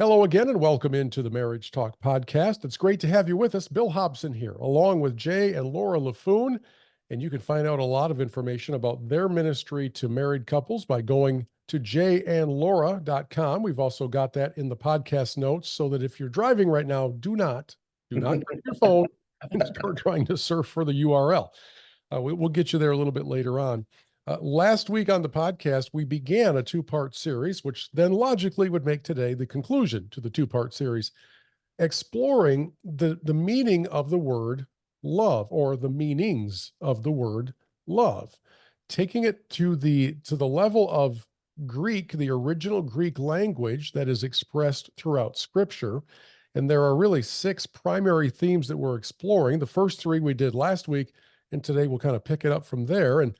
Hello again, and welcome into the Marriage Talk podcast. It's great to have you with us. Bill Hobson here, along with Jay and Laura LaFoon. And you can find out a lot of information about their ministry to married couples by going to jayandlaura.com. We've also got that in the podcast notes, so that if you're driving right now, do not grab your phone and start trying to surf for the URL. We'll get you there a little bit later on. Last week on the podcast, we began a two-part series, which then logically would make today the conclusion to the two-part series, exploring the meaning of the word love, or the meanings of the word love, taking it to the level of Greek, the original Greek language that is expressed throughout Scripture. And there are really 6 primary themes that we're exploring. The first 3 we did last week, and today we'll kind of pick it up from there. And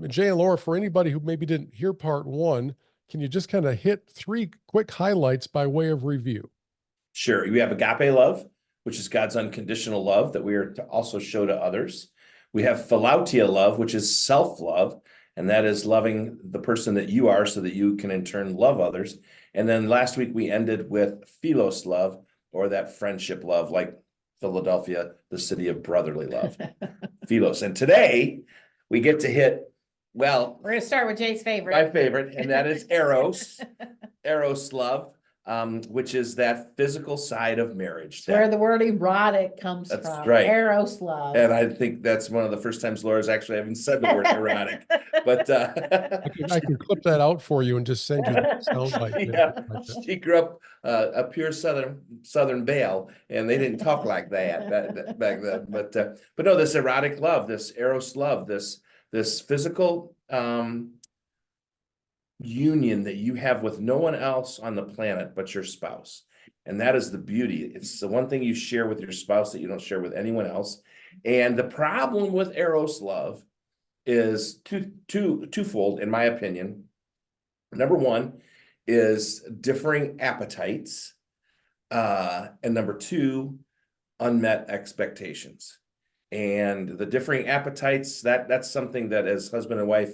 Jay and Laura, for anybody who maybe didn't hear part 1, can you just kind of hit 3 quick highlights by way of review? Sure. We have agape love, which is God's unconditional love that we are to also show to others. We have philautia love, which is self-love, and that is loving the person that you are so that you can in turn love others. And then last week we ended with philos love, or that friendship love, like Philadelphia, the city of brotherly love. Philos. And today we get to hit, well, we're going to start with Jay's favorite. My favorite, and that is Eros, Eros love, which is that physical side of marriage. Where the word erotic comes from. That's right. Eros love. And I think that's one of the first times Laura's actually having said the word erotic. But I can clip that out for you and just send you the sound bite. Yeah, she grew up a pure Southern belle, and they didn't talk like that back then. But no, this erotic love, this Eros love, this physical union that you have with no one else on the planet but your spouse. And that is the beauty. It's the one thing you share with your spouse that you don't share with anyone else. And the problem with Eros love is twofold, in my opinion. Number one is differing appetites. And number 2, unmet expectations. And the differing appetites, that's something that as husband and wife,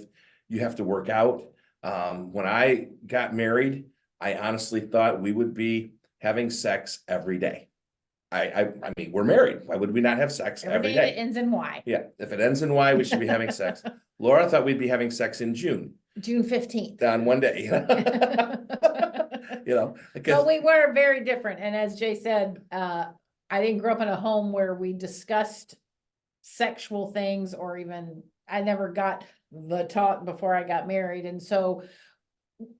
you have to work out. When I got married, I honestly thought we would be having sex every day. I mean, we're married. Why would we not have sex every day? It ends in Y. Yeah, if it ends in Y, we should be having sex. Laura thought we'd be having sex in June. June 15th. On one day. But we were very different. And as Jay said, I didn't grow up in a home where we discussed sexual things, or even I never got the talk before I got married. And so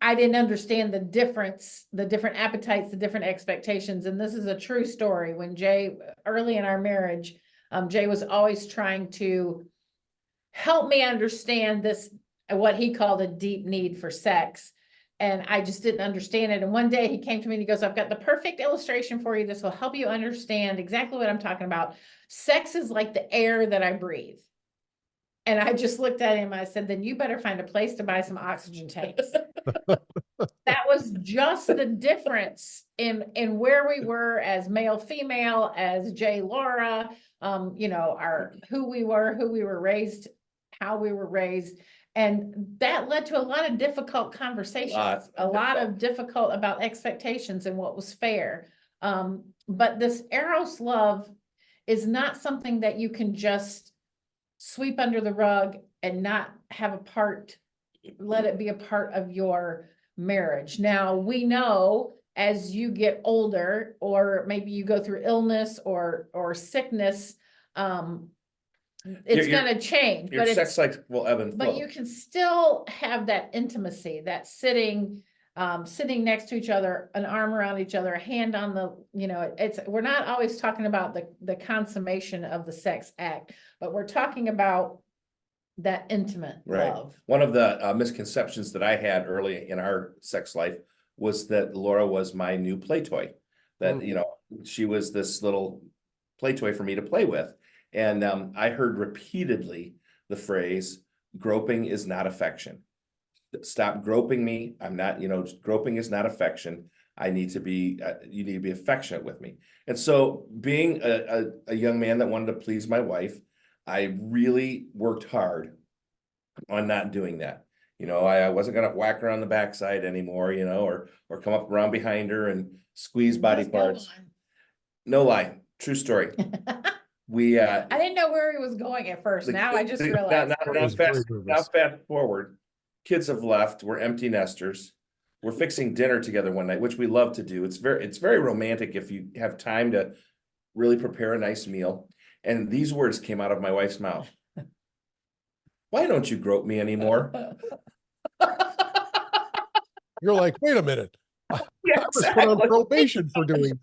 I didn't understand the difference, the different appetites, the different expectations. And this is a true story. When Jay, early in our marriage, Jay was always trying to help me understand this, what he called a deep need for sex. And I just didn't understand it. And one day he came to me and he goes, I've got the perfect illustration for you. This will help you understand exactly what I'm talking about. Sex is like the air that I breathe. And I just looked at him. I said, then you better find a place to buy some oxygen tanks. That was just the difference in where we were as male, female, as Jay, Laura, who we were raised, how we were raised. And that led to a lot of difficult conversations, a lot of difficult about expectations and what was fair. But this Eros love is not something that you can just sweep under the rug and not have a part, let it be a part of your marriage. Now, we know as you get older, or maybe you go through illness or sickness, it's going to change. Your sex life will ebb and flow. But you can still have that intimacy, that sitting next to each other, an arm around each other, a hand on the, we're not always talking about the consummation of the sex act, but we're talking about that intimate love. One of the misconceptions that I had early in our sex life was that Laura was my new play toy, that, she was this little play toy for me to play with. And I heard repeatedly the phrase, groping is not affection. Stop groping me. I'm not, groping is not affection. I need to be, you need to be affectionate with me. And so being a young man that wanted to please my wife, I really worked hard on not doing that. You know, I wasn't gonna whack her on the backside anymore, you know, or come up around behind her and squeeze body Just go parts. No lie, true story. We I didn't know where he was going at first. Now I just realized. now fast forward, kids have left, we're empty nesters. We're fixing dinner together one night, which we love to do. It's very romantic if you have time to really prepare a nice meal. And these words came out of my wife's mouth. Why don't you grope me anymore? You're like, wait a minute. Yeah, I was put on probation for doing.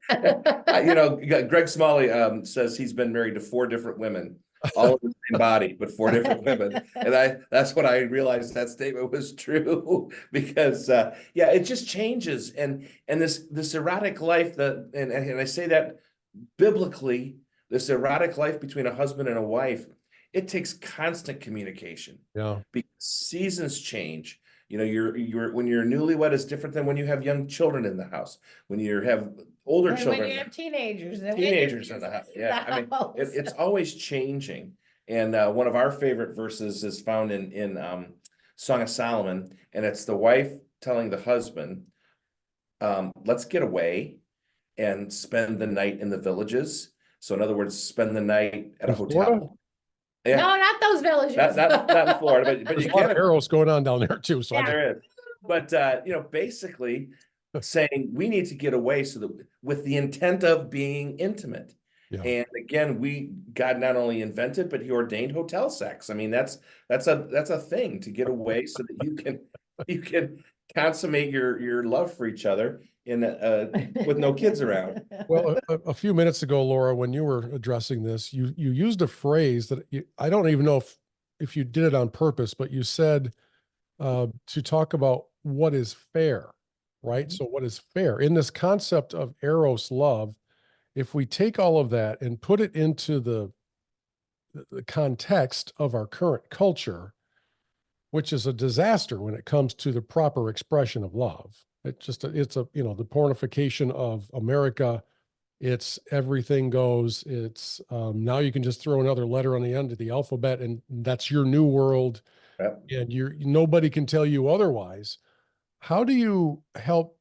You know, Greg Smalley says he's been married to 4 different women, all of the same body, but 4 different women. And that's when I realized that statement was true because yeah, it just changes. And this erotic life and I say that biblically, this erotic life between a husband and a wife, it takes constant communication. Yeah. Because seasons change. You know, when you're newlywed is different than when you have young children in the house. When you have older children, when you have teenagers in the house. Yeah, I mean, it's always changing. And one of our favorite verses is found in Song of Solomon, and it's the wife telling the husband, let's get away and spend the night in the villages. So in other words, spend the night at a hotel. Florida? Yeah. No, not those villages. Not in Florida, but There's you a lot can. of arrows going on down there too. So Yeah. There is. But you know, basically saying we need to get away so that with the intent of being intimate. Yeah. And again, God not only invented, but he ordained hotel sex. I mean, that's a thing to get away so that you can consummate your love for each other in with no kids around. Well, a few minutes ago, Laura, when you were addressing this, you used a phrase that I don't even know if you did it on purpose, but you said to talk about what is fair, right? So what is fair in this concept of Eros love? If we take all of that and put it into the context of our current culture, which is a disaster when it comes to the proper expression of love. It's you know, the pornification of America. It's everything goes. It's now you can just throw another letter on the end of the alphabet and that's your new world. Yep. And nobody can tell you otherwise. How do you help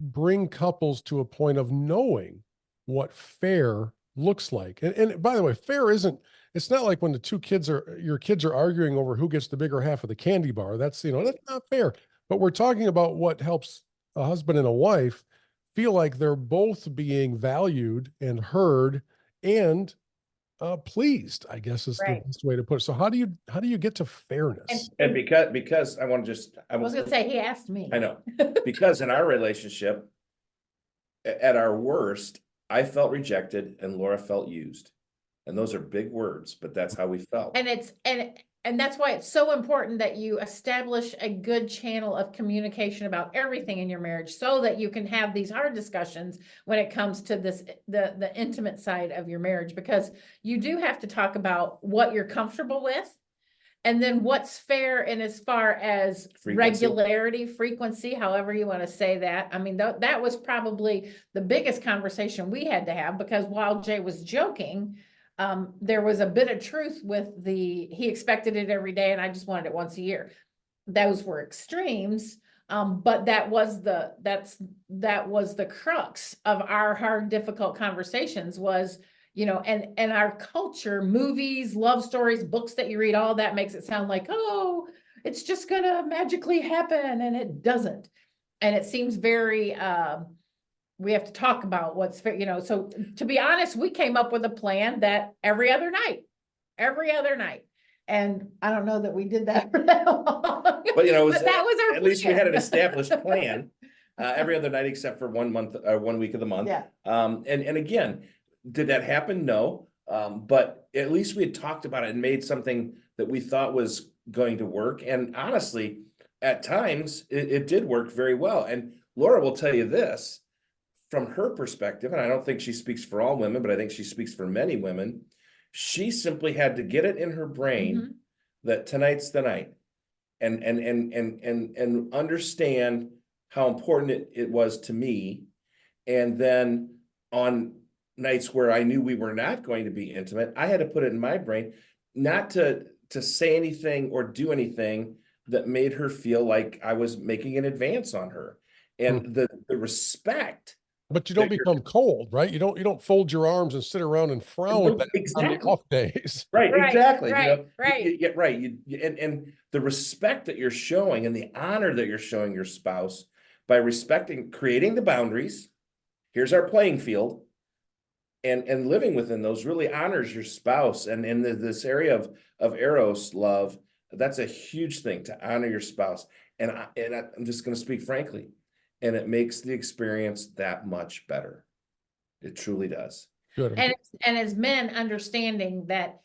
bring couples to a point of knowing what fair looks like? And by the way, fair it's not like when your kids are arguing over who gets the bigger half of the candy bar. That's not fair. But we're talking about what helps a husband and a wife feel like they're both being valued and heard and pleased, I guess is the best way to put it. So how do you get to fairness? And because I want to I was gonna say, he asked me. I know, because in our relationship, at our worst, I felt rejected and Laura felt used. And those are big words, but that's how we felt. And that's why it's so important that you establish a good channel of communication about everything in your marriage so that you can have these hard discussions when it comes to the intimate side of your marriage, because you do have to talk about what you're comfortable with and then what's fair in as far as regularity, frequency, however you want to say that. I mean, that was probably the biggest conversation we had to have, because while Jay was joking, there was a bit of truth with he expected it every day and I just wanted it once a year. Those were extremes. But that was the crux of our hard, difficult conversations was, and our culture, movies, love stories, books that you read, all that makes it sound like, oh, it's just gonna magically happen, and it doesn't. And it seems very, we have to talk about what's fair, so to be honest, we came up with a plan that every other night. And I don't know that we did that for that long. But that was our at least we had an established plan every other night except for 1 month or 1 week of the month. Yeah. And again, did that happen? No. But at least we had talked about it and made something that we thought was going to work. And honestly, at times it did work very well. And Laura will tell you this from her perspective, and I don't think she speaks for all women, but I think she speaks for many women. She simply had to get it in her brain that tonight's the night, and understand how important it was to me. And then on nights where I knew we were not going to be intimate, I had to put it in my brain not to say anything or do anything that made her feel like I was making an advance on her. And the respect. But you don't become cold, right? You don't fold your arms and sit around and frown on the off days. Right, exactly. Right, right. And the respect that you're showing and the honor that you're showing your spouse by respecting, creating the boundaries. Here's our playing field. And living within those really honors your spouse. And in this area of Eros love, that's a huge thing, to honor your spouse. And I'm just going to speak frankly, and it makes the experience that much better. It truly does. Good. And as men, understanding that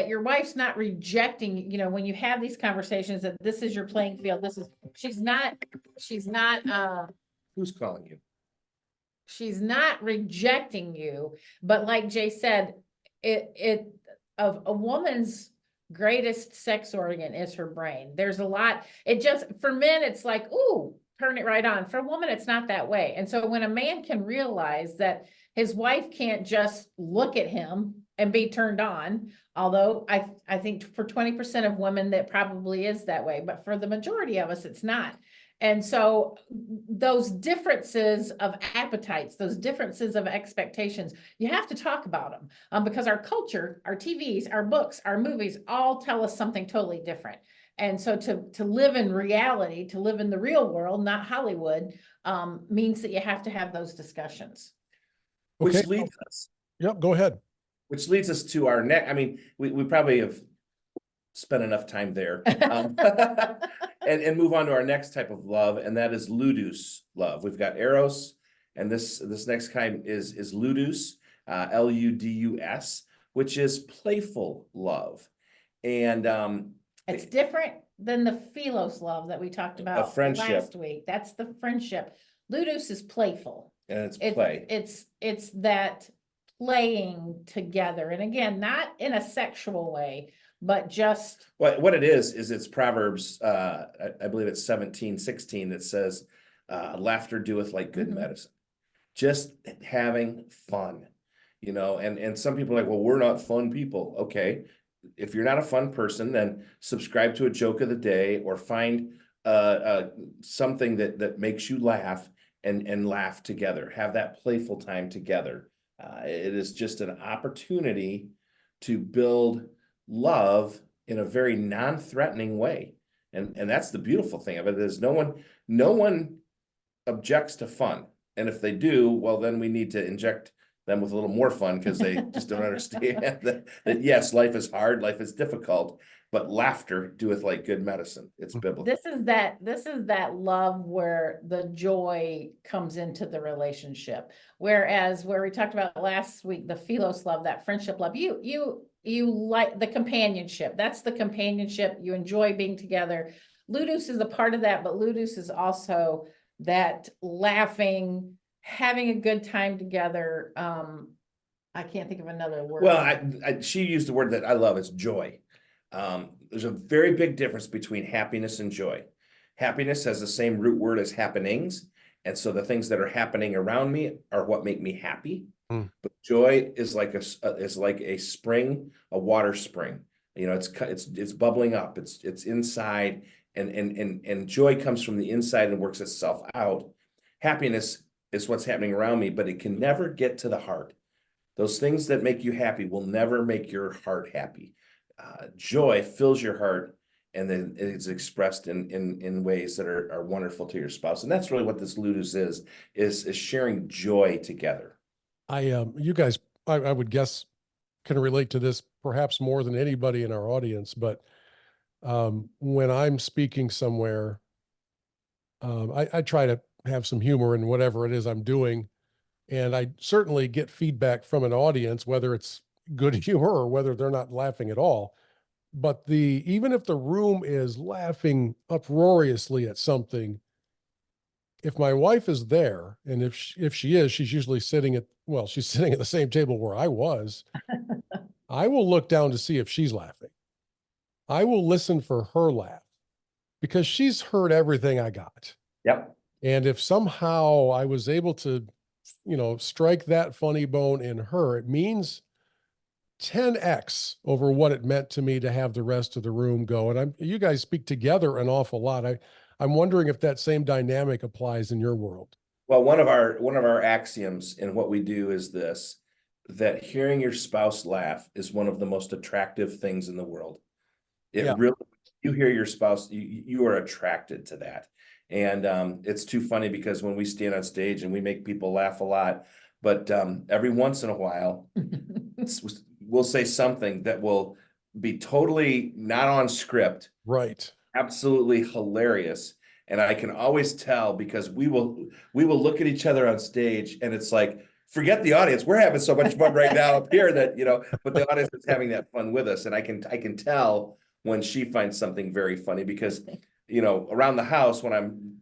your wife's not rejecting, when you have these conversations, that this is your playing field. She's not Who's calling you? she's not rejecting you, but like Jay said, of a woman's greatest sex organ is her brain. There's a lot, for men, it's like, ooh, turn it right on. For a woman, it's not that way. And so when a man can realize that his wife can't just look at him and be turned on, although I think for 20% of women that probably is that way, but for the majority of us, it's not. And so those differences of appetites, those differences of expectations, you have to talk about them, because our culture, our TVs, our books, our movies all tell us something totally different. And so to live in reality, to live in the real world, not Hollywood, means that you have to have those discussions. Which Okay. leads us. Yep, go ahead. Which leads us to our next. I mean, we probably have spent enough time there. And move on to our next type of love, and that is Ludus love. We've got Eros, and this next kind is Ludus, Ludus, which is playful love. And it's different than the philos love that we talked about last week. That's the friendship. Ludus is playful. And it's play. It's that playing together. And again, not in a sexual way, but just what it is it's Proverbs, I believe it's 17:16 that says, laughter doeth like good medicine. Just having fun, and some people are like, well, we're not fun people. Okay, if you're not a fun person, then subscribe to a joke of the day, or find something that makes you laugh and laugh together. Have that playful time together. It is just an opportunity to build love in a very non-threatening way. And that's the beautiful thing of it, is no one objects to fun. And if they do, well, then we need to inject them with a little more fun, because they just don't understand that yes, life is hard, life is difficult, but laughter doeth like good medicine. It's biblical. This is that love where the joy comes into the relationship. Whereas where we talked about last week, the philos love, that friendship love, you like the companionship. That's the companionship. You enjoy being together. Ludus is a part of that, but Ludus is also that laughing, having a good time together. I can't think of another word. Well, she used the word that I love. It's joy. There's a very big difference between happiness and joy. Happiness has the same root word as happenings. And so the things that are happening around me are what make me happy. But joy is like a spring, a water spring. It's bubbling up. It's inside, and joy comes from the inside and works itself out. Happiness is what's happening around me, but it can never get to the heart. Those things that make you happy will never make your heart happy. Joy fills your heart, and then it's expressed in ways that are wonderful to your spouse. And that's really what this Ludus is sharing joy together. You guys, I would guess, can relate to this perhaps more than anybody in our audience, but when I'm speaking somewhere, I try to have some humor in whatever it is I'm doing. And I certainly get feedback from an audience, whether it's good humor or whether they're not laughing at all. But even if the room is laughing uproariously at something, if my wife is there, and if she is, she's usually sitting at the same table where I was, I will look down to see if she's laughing. I will listen for her laugh, because she's heard everything I got. Yep. And if somehow I was able to, strike that funny bone in her, it means 10x over what it meant to me to have the rest of the room go. And you guys speak together an awful lot. I'm wondering if that same dynamic applies in your world. Well, one of our axioms in what we do is this, that hearing your spouse laugh is one of the most attractive things in the world. It Yeah. really, you hear your spouse, you are attracted to that. And it's too funny because when we stand on stage and we make people laugh a lot, but every once in a while, we'll say something that will be totally not on script, Right. absolutely hilarious. And I can always tell because we will look at each other on stage and it's like, forget the audience. We're having so much fun right now up here that, but the audience is having that fun with us. And I can tell when she finds something very funny because, around the house, when I'm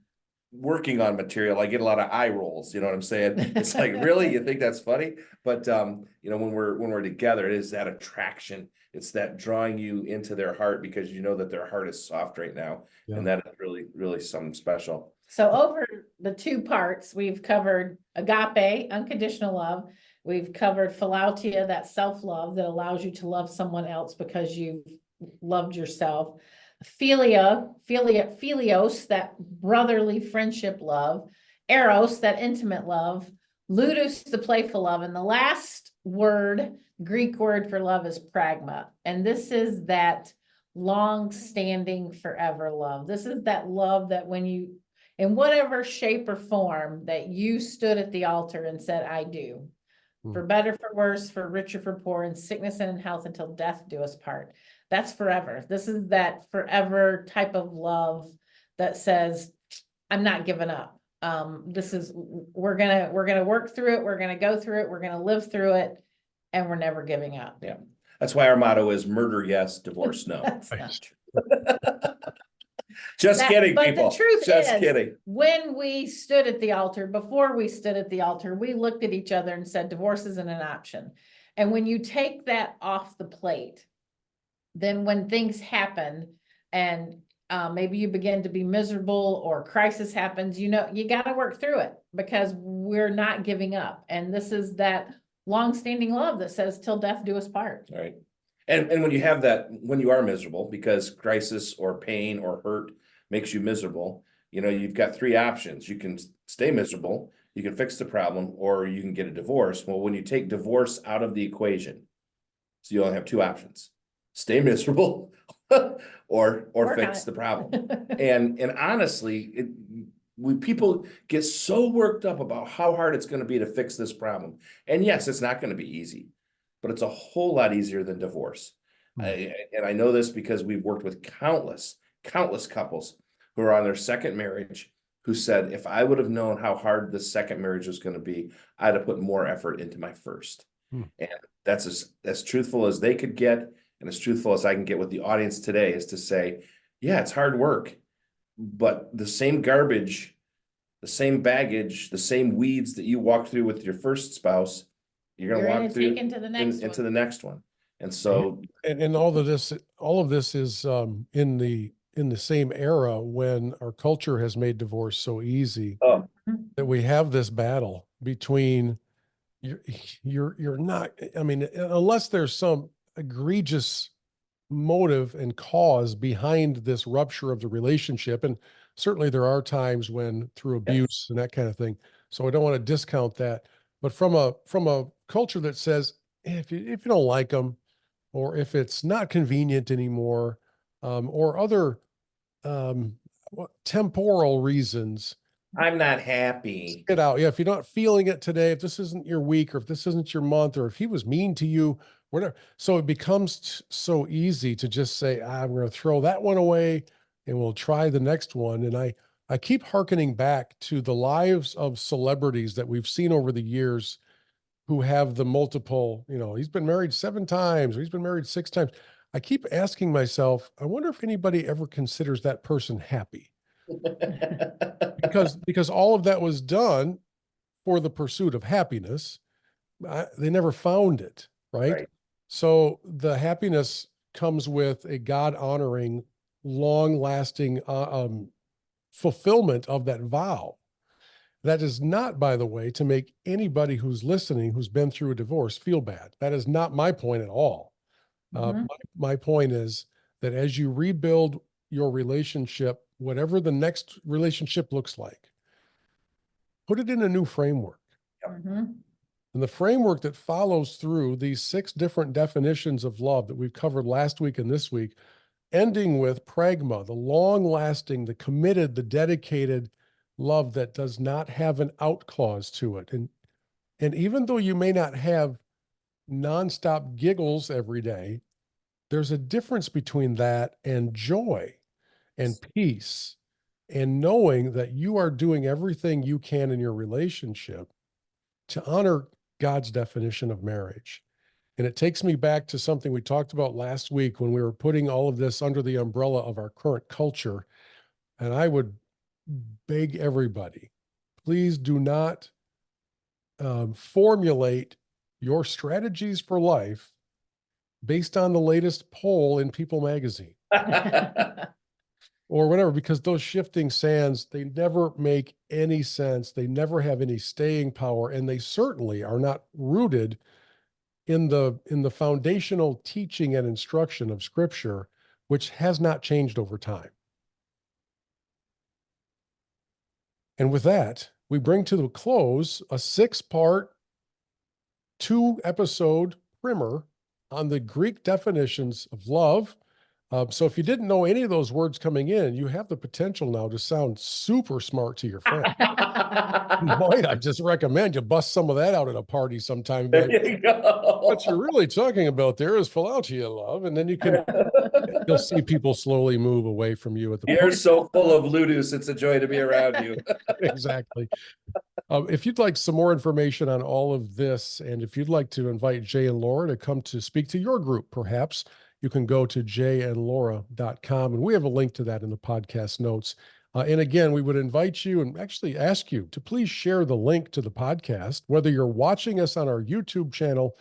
working on material, I get a lot of eye rolls. You know what I'm saying? It's like, really, you think that's funny? But when we're together, it is that attraction. It's that drawing you into their heart because you know that their heart is soft right now. Yeah. And that is really, really something special. So over the 2 parts, we've covered agape, unconditional love. We've covered philautia, that self-love that allows you to love someone else because you've loved yourself. Philios, that brotherly friendship love. Eros, that intimate love. Ludus, the playful love. And the last word, Greek word for love, is pragma. And this is that long-standing forever love. This is that love that when you, in whatever shape or form, that you stood at the altar and said, I do. For better, for worse, for richer, for poor, in sickness and in health, until death do us part. That's forever. This is that forever type of love that says, I'm not giving up. We're gonna work through it. We're gonna go through it. We're gonna live through it, and we're never giving up. Yeah. That's why our motto is murder yes, divorce no. That's not true. Just kidding, but people. the truth Just is, kidding. when we stood at the altar, before we stood at the altar, we looked at each other and said, divorce isn't an option. And when you take that off the plate, then when things happen and maybe you begin to be miserable or crisis happens, you got to work through it because we're not giving up. And this is that long-standing love that says, till death do us part. All right. And when you have that, when you are miserable because crisis or pain or hurt makes you miserable, you've got 3 options. You can stay miserable, you can fix the problem, or you can get a divorce. Well, when you take divorce out of the equation, so you only have 2 options: stay miserable or fix the problem. And honestly, people get so worked up about how hard it's going to be to fix this problem. And yes, it's not going to be easy, but it's a whole lot easier than divorce. And I know this because we've worked with countless couples who are on their second marriage who said, if I would have known how hard the second marriage was going to be, I'd have put more effort into my first. And that's as truthful as they could get, and as truthful as I can get with the audience today, is to say, yeah, it's hard work, but the same garbage, the same baggage, the same weeds that you walked through with your first spouse, you're going to walk through into the next into the next one. And so, and all of this is in the same era when our culture has made divorce so easy that we have this battle between you're not, I mean, unless there's some egregious motive and cause behind this rupture of the relationship. And certainly there are times when through abuse and that kind of thing. So I don't want to discount that, but from a culture that says, if you don't like them, or if it's not convenient anymore, or other temporal reasons, I'm not happy. get out. Yeah, if you're not feeling it today, if this isn't your week, or if this isn't your month, or if he was mean to you, whatever. So it becomes so easy to just say, I'm going to throw that one away and we'll try the next one. And I keep hearkening back to the lives of celebrities that we've seen over the years who have the multiple, he's been married 7 times, or he's been married 6 times. I keep asking myself, I wonder if anybody ever considers that person happy. because all of that was done for the pursuit of happiness. They never found it, right? So the happiness comes with a God-honoring, long-lasting fulfillment of that vow. That is not, by the way, to make anybody who's listening who's been through a divorce feel bad. That is not my point at all. Mhm. My point is that as you rebuild your relationship, whatever the next relationship looks like, put it in a new framework. Mhm. And the framework that follows through these 6 different definitions of love that we've covered last week and this week, ending with pragma, the long-lasting, the committed, the dedicated love that does not have an out clause to it. And even though you may not have nonstop giggles every day, there's a difference between that and joy and peace and knowing that you are doing everything you can in your relationship to honor God's definition of marriage. And it takes me back to something we talked about last week when we were putting all of this under the umbrella of our current culture. And I would beg everybody, please do not formulate your strategies for life based on the latest poll in People magazine or whatever, because those shifting sands, they never make any sense. They never have any staying power, and they certainly are not rooted in the foundational teaching and instruction of Scripture, which has not changed over time. And with that, we bring to the close a 6-part, 2-episode primer on the Greek definitions of love. So if you didn't know any of those words coming in, you have the potential now to sound super smart to your friends. Might I just recommend you bust some of that out at a party sometime. There Like, you go. what you're really talking about there is philautia love. And then you'll see people slowly move away from you at the You're so full of Ludus, it's a joy to be around you. Exactly. If you'd like some more information on all of this, and if you'd like to invite Jay and Laura to come to speak to your group, perhaps, you can go to jayandlaura.com, and we have a link to that in the podcast notes. And again, we would invite you and actually ask you to please share the link to the podcast, whether you're watching us on our YouTube channel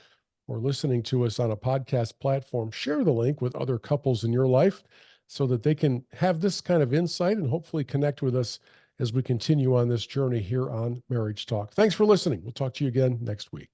or listening to us on a podcast platform. Share the link with other couples in your life so that they can have this kind of insight and hopefully connect with us as we continue on this journey here on Marriage Talk. Thanks for listening. We'll talk to you again next week.